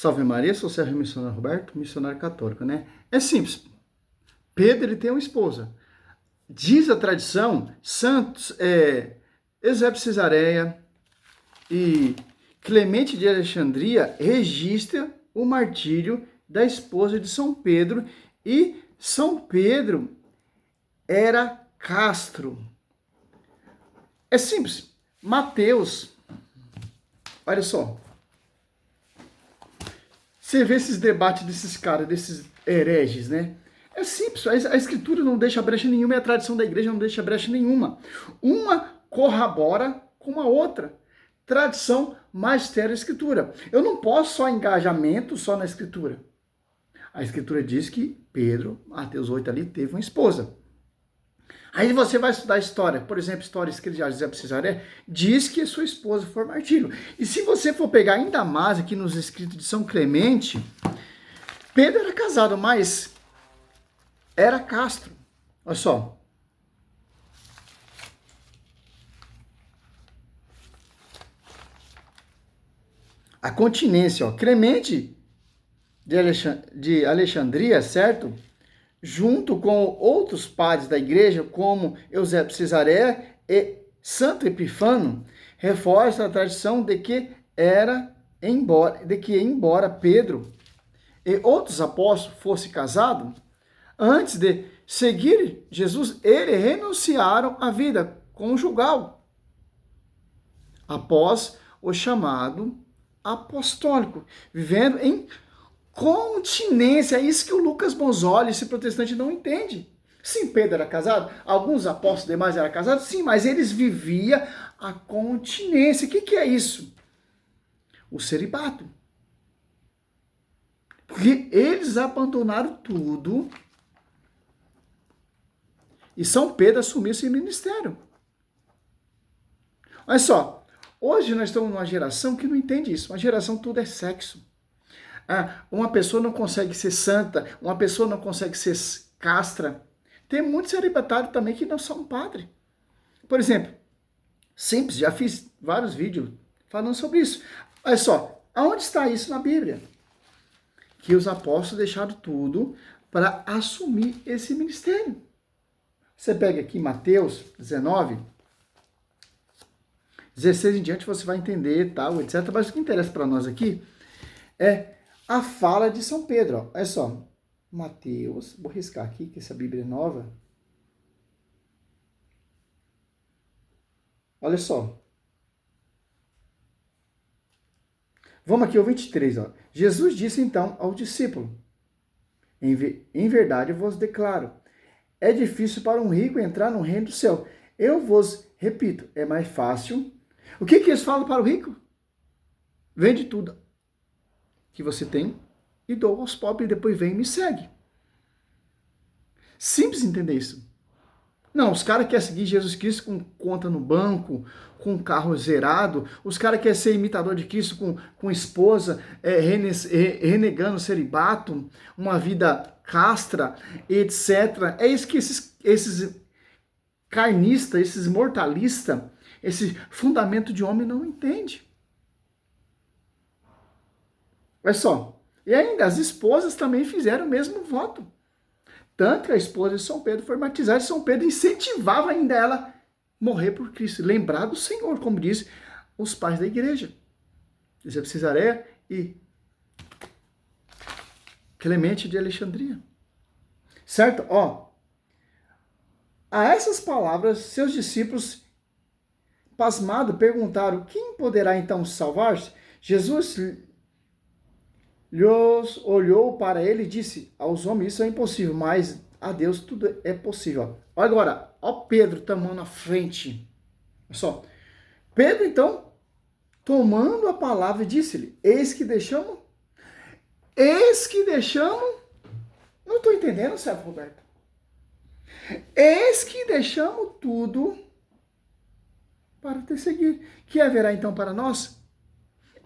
Salve Maria, sou o Sérgio Missionário Roberto, missionário católico, né? É simples. Pedro, ele tem uma esposa. Diz a tradição, Santos, Eusébio de Cesareia e Clemente de Alexandria registra o martírio da esposa de São Pedro, e São Pedro era castro. É simples. Mateus, olha só. Você vê esses debates desses caras, desses hereges, né? É simples, a escritura não deixa brecha nenhuma e a tradição da igreja não deixa brecha nenhuma. Uma corrobora com a outra. Tradição, magistério, escritura. Eu não posso só engajamento só na escritura. A escritura diz que Pedro, Mateus 8 ali, teve uma esposa. Aí você vai estudar história, por exemplo, história escrita de Eusébio de Cesareia, diz que sua esposa foi martírio. E se você for pegar ainda mais aqui nos escritos de São Clemente, Pedro era casado, mas era castro. Olha só. A continência, ó. Clemente de Alexandria, certo? Junto com outros padres da igreja, como Eusébio de Cesareia e Santo Epifano, reforça a tradição de que embora Pedro e outros apóstolos fossem casados, antes de seguir Jesus, eles renunciaram à vida conjugal após o chamado apostólico, vivendo em continência. É isso que o Lucas Bonzoli, esse protestante, não entende. Sim, Pedro era casado, alguns apóstolos demais eram casados, sim, mas eles viviam a continência. O que é isso? O celibato. Porque eles abandonaram tudo e São Pedro assumiu esse ministério. Olha só, hoje nós estamos numa geração que não entende isso. Uma geração tudo é sexo. Uma pessoa não consegue ser santa, uma pessoa não consegue ser castra. Tem muitos celibatários também que não são padre. Por exemplo, simples, já fiz vários vídeos falando sobre isso. Olha só, aonde está isso na Bíblia? Que os apóstolos deixaram tudo para assumir esse ministério. Você pega aqui Mateus 19, 16 em diante, você vai entender, tal, etc. Mas o que interessa para nós aqui é a fala de São Pedro. Ó. Olha só, Mateus, vou riscar aqui, que essa Bíblia é nova. Olha só. Vamos aqui ao 23. Ó. Jesus disse então ao discípulo, em verdade eu vos declaro, é difícil para um rico entrar no reino do céu. Eu vos repito, é mais fácil. O que eles falam para o rico? Vende tudo que você tem e dou aos pobres, e depois vem e me segue. Simples entender isso. Não, os caras querem seguir Jesus Cristo com conta no banco, com carro zerado, os caras querem ser imitador de Cristo com esposa, renegando o celibato, uma vida castra, etc. É isso que esses carnistas, esses mortalistas, esse fundamento de homem não entende. Olha só. E ainda as esposas também fizeram o mesmo voto. Tanto que a esposa de São Pedro foi martirizada, e São Pedro incentivava ainda ela a morrer por Cristo. Lembrar do Senhor, como diz os pais da igreja. Eusébio de Cesareia e Clemente de Alexandria. Certo? Ó. A essas palavras, seus discípulos, pasmados, perguntaram: quem poderá então salvar-se? Jesus lhes olhou para ele e disse: aos homens isso é impossível, mas a Deus tudo é possível. Olha agora, ó Pedro tomando a frente. Olha só. Pedro, então, tomando a palavra, disse-lhe: eis que deixamos? Eis que deixamos? Não estou entendendo, Sérgio Roberto. Eis que deixamos tudo para te seguir. Que haverá então para nós?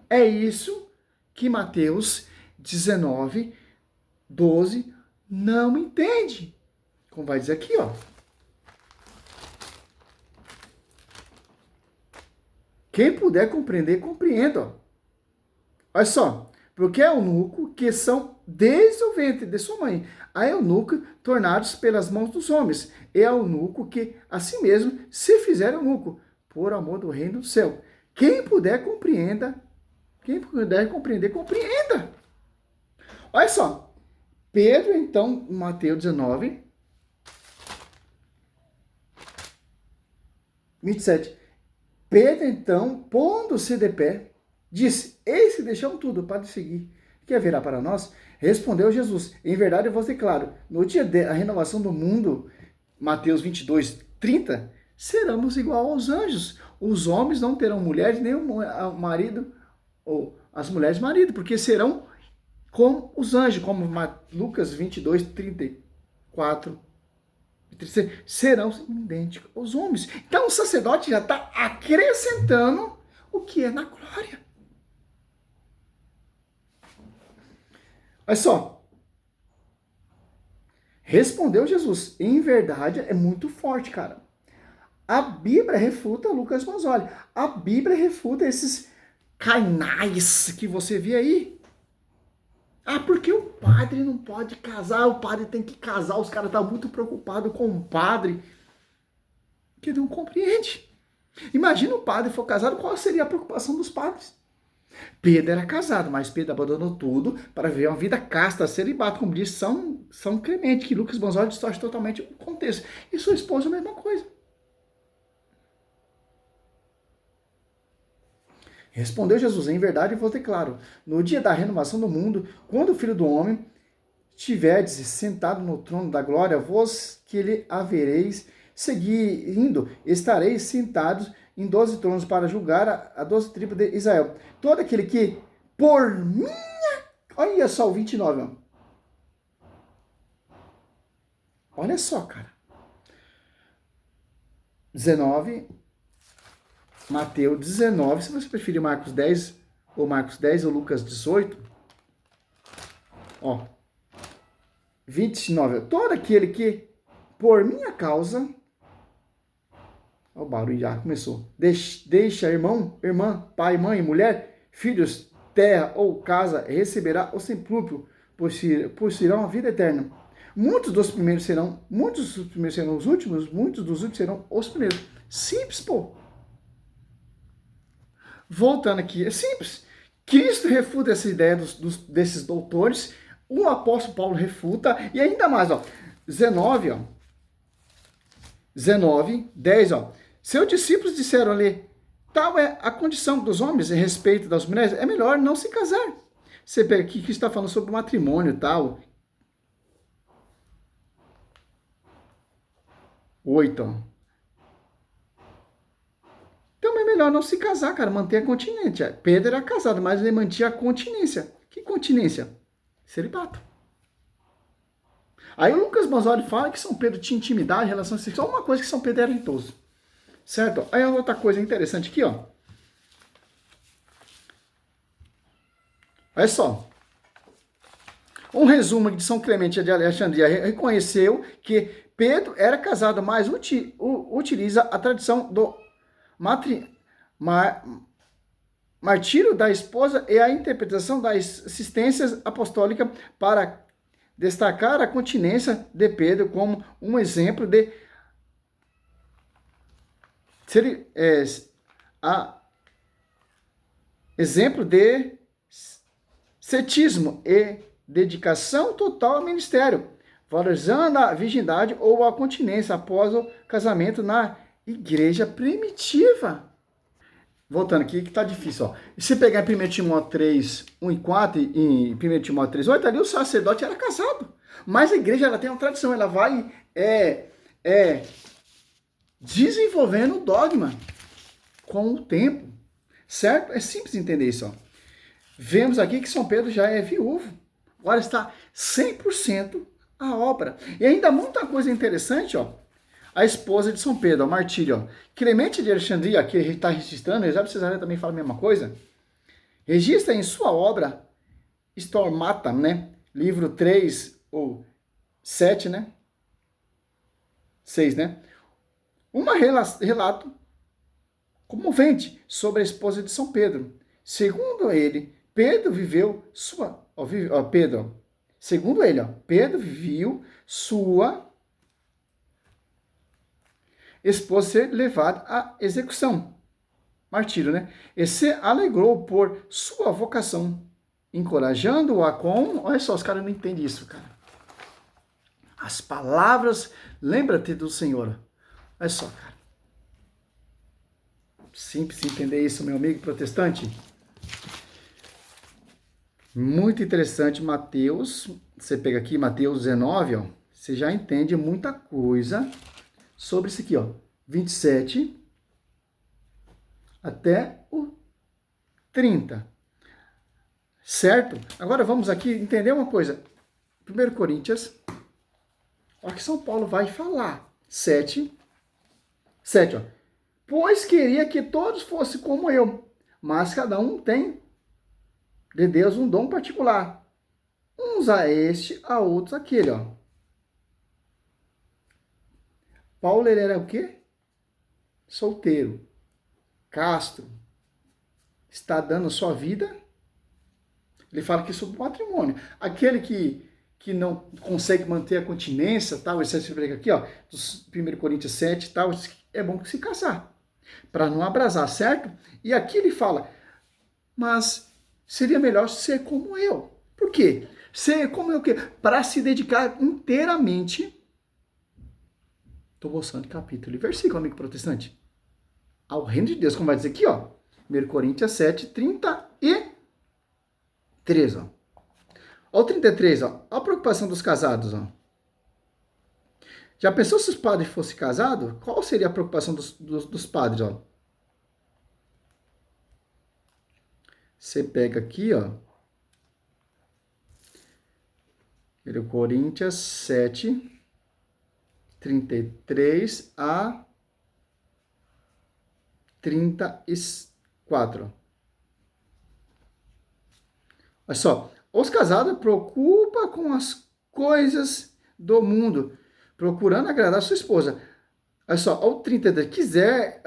É isso que Mateus 19, 12 não entende. Como vai dizer aqui, ó. Quem puder compreender, compreenda. Ó. Olha só. porque é eunuco que são desde o ventre de sua mãe, a eunuco tornados pelas mãos dos homens, e é eunuco que, assim mesmo, se fizer eunuco, por amor do reino do céu. Quem puder, compreenda. Quem puder compreender, compreenda. Olha só. Pedro, então, Mateus 19, 27. Pedro, então, pondo-se de pé, disse: Eis que deixamos tudo para te seguir. Que haverá para nós? Respondeu Jesus: Em verdade eu vos declaro, no dia da renovação do mundo, Mateus 22, 30, seremos igual aos anjos. Os homens não terão mulheres, nem o marido, ou as mulheres marido, porque serão como os anjos, como Lucas 22, 34, serão idênticos aos homens. Então o sacerdote já está acrescentando o que é na glória. Olha só. Respondeu Jesus. Em verdade, é muito forte, cara. A Bíblia refuta Lucas Manzoli. A Bíblia refuta esses canais que você vê aí. Ah, porque o padre não pode casar, o padre tem que casar, os caras estão muito preocupados com o padre, que não compreende. Imagina o padre for casado, qual seria a preocupação dos padres? Pedro era casado, mas Pedro abandonou tudo para viver uma vida casta, celibato, como diz São Clemente, que Lucas Manzoli distorce totalmente o contexto. E sua esposa a mesma coisa. Respondeu Jesus: Em verdade vos declaro, no dia da renovação do mundo, quando o Filho do Homem estiverdes sentado no trono da glória, vós que lhe havereis seguindo, estareis sentados em 12 tronos para julgar a 12 tribos de Israel. Todo aquele que, por minha... Olha só o 29, ó. Olha só, cara. 19... Mateus 19, se você preferir Marcos 10 ou Lucas 18, ó, 29, todo aquele que, por minha causa, ó, o barulho já começou, deixa irmão, irmã, pai, mãe, mulher, filhos, terra ou casa, receberá o sepulcro, possuirão a vida eterna. Muitos dos primeiros serão os últimos, muitos dos últimos serão os primeiros. Simples, pô. Voltando aqui, é simples. Cristo refuta essa ideia desses doutores, o apóstolo Paulo refuta, e ainda mais, ó, 19, ó, 19, 10, ó, seus discípulos disseram ali, tal é a condição dos homens em respeito das mulheres, é melhor não se casar. Você pega aqui que está falando sobre o matrimônio e tal. 8, ó. Então é melhor não se casar, cara, manter a continência. Pedro era casado, mas ele mantinha a continência. Que continência? Celibato. Aí o Lucas Manzoli fala que São Pedro tinha intimidade, relação sexual, uma coisa que São Pedro era idoso. Certo? Aí outra coisa interessante aqui, ó. Olha só. Um resumo de São Clemente de Alexandria reconheceu que Pedro era casado, mas utiliza a tradição do martírio da esposa e a interpretação da assistência apostólica para destacar a continência de Pedro como um exemplo de cetismo e dedicação total ao ministério, valorizando a virgindade ou a continência após o casamento na igreja primitiva. Voltando aqui, que tá difícil, ó. E se pegar em 1 Timóteo 3, 1 e 4, e em 1 Timóteo 3, 8, ali o sacerdote era casado. Mas a igreja, ela tem uma tradição, ela vai desenvolvendo o dogma com o tempo, certo? É simples entender isso, ó. Vemos aqui que São Pedro já é viúvo. Agora está 100% a obra. E ainda muita coisa interessante, ó. A esposa de São Pedro, o martírio, ó. Clemente de Alexandria, que está registrando, eu já precisaria também falar a mesma coisa, registra em sua obra Stormata, né? Livro 3 ou 7, né? 6, né? Relato comovente sobre a esposa de São Pedro. Segundo ele, Pedro viveu sua, Pedro, segundo ele, Pedro viu sua esposa ser levada à execução, martírio, né? E se alegrou por sua vocação, encorajando-a com, olha só, os caras não entendem isso, cara. As palavras, lembra-te do Senhor. Olha só, cara. Simples entender isso, meu amigo protestante. Muito interessante, Mateus. Você pega aqui Mateus 19, ó. Você já entende muita coisa sobre isso aqui, ó. 27 até o 30. Certo? Agora vamos aqui entender uma coisa. 1 Coríntios, olha que São Paulo vai falar. 7, ó. Pois queria que todos fossem como eu, mas cada um tem de Deus um dom particular. Uns a este, a outros aquele, ó. Paulo, ele era o quê? Solteiro, casto, está dando sua vida. Ele fala aqui sobre o matrimônio. Aquele que não consegue manter a continência, tal, esse aqui, ó, dos 1 Coríntios 7, tal, é bom que se casar, para não abrasar, certo? E aqui ele fala, mas seria melhor ser como eu. Por quê? Ser como eu, para se dedicar inteiramente. Estou mostrando capítulo e versículo, amigo protestante. Ao reino de Deus, como vai dizer aqui, ó. 1 Coríntios 7, 33, ó. Ó, o 33, ó. A preocupação dos casados, ó. Já pensou se os padres fossem casados? Qual seria a preocupação dos padres, ó? Você pega aqui, ó. 1 Coríntios 7, 33 a 34. Olha só, os casados preocupam com as coisas do mundo, procurando agradar a sua esposa. Olha só, ao 32, quiser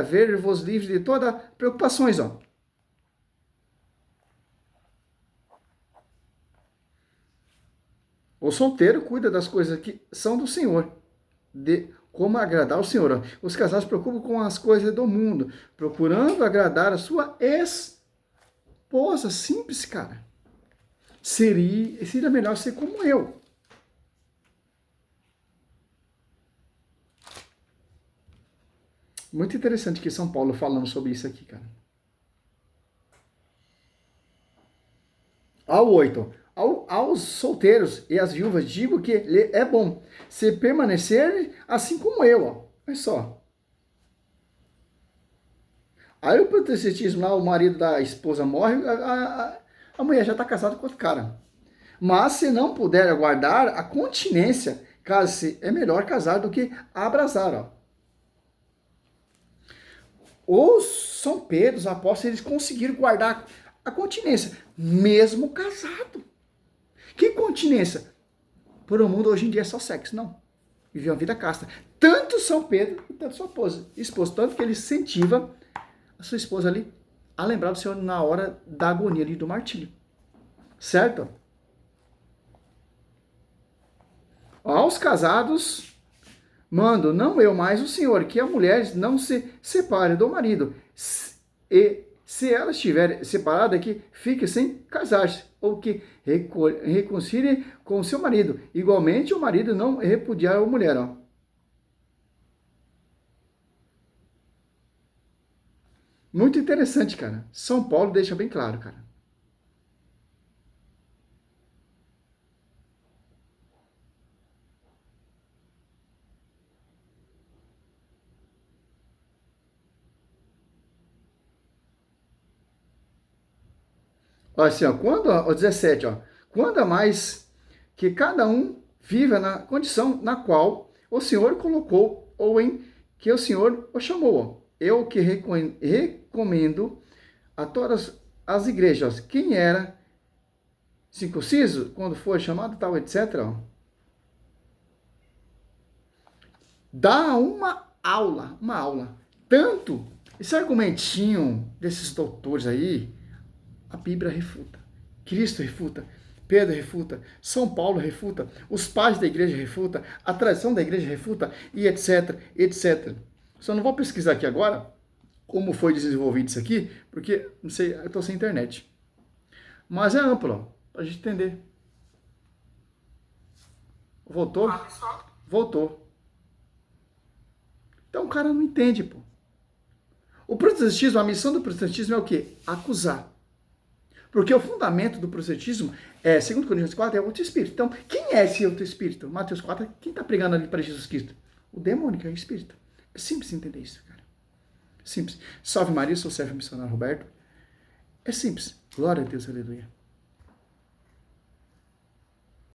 ver-vos livres de todas as preocupações, ó. O solteiro cuida das coisas que são do Senhor, de como agradar o Senhor. Ó. Os casados se preocupam com as coisas do mundo, procurando agradar a sua esposa. Simples, cara. Seria melhor ser como eu. Muito interessante que São Paulo falando sobre isso aqui, cara. Ao 8. Aos solteiros e às viúvas, digo que é bom se permanecer assim como eu, ó. Olha só. Aí o protestantismo lá, o marido da esposa morre, a mulher já está casada com outro cara. Mas se não puder aguardar a continência, case-se, é melhor casar do que abrasar, ó. Os São Pedro, os apóstolos, eles conseguiram guardar a continência, mesmo casado. Que continência? Por o mundo hoje em dia é só sexo, não. Viver uma vida casta. Tanto São Pedro e tanto sua esposa. Tanto que ele incentiva a sua esposa ali a lembrar do Senhor na hora da agonia ali do martírio. Certo? Aos casados, mando, não eu, mas o Senhor, que a mulher não se separe do marido. E se ela estiver separada, que fique sem casar-se, ou que reconcilie com o seu marido. Igualmente, o marido não repudiar a mulher. Ó. Muito interessante, cara. São Paulo deixa bem claro, cara. Olha assim, ó, o 17, ó, quando a mais que cada um viva na condição na qual o Senhor colocou ou em que o Senhor o chamou. Ó. Eu que recomendo a todas as igrejas, quem era circunciso, quando foi chamado, tal, etc. Ó. Dá uma aula, tanto Esse argumentinho desses doutores aí, a Bíblia refuta. Cristo refuta. Pedro refuta. São Paulo refuta. Os pais da igreja refuta. A tradição da igreja refuta. E etc, etc. Só não vou pesquisar aqui agora como foi desenvolvido isso aqui, porque, não sei, eu estou sem internet. Mas é amplo, para a gente entender. Voltou? Voltou. Então o cara não entende, pô. O protestantismo, a missão do protestantismo é o quê? Acusar. Porque o fundamento do protestantismo, segundo Coríntios 4, é o outro espírito. Então, quem é esse outro espírito? Mateus 4, quem está pregando ali para Jesus Cristo? O demônio, que é o espírito. É simples entender isso, cara. Simples. Salve Maria, sou o servo missionário Roberto. É simples. Glória a Deus, aleluia.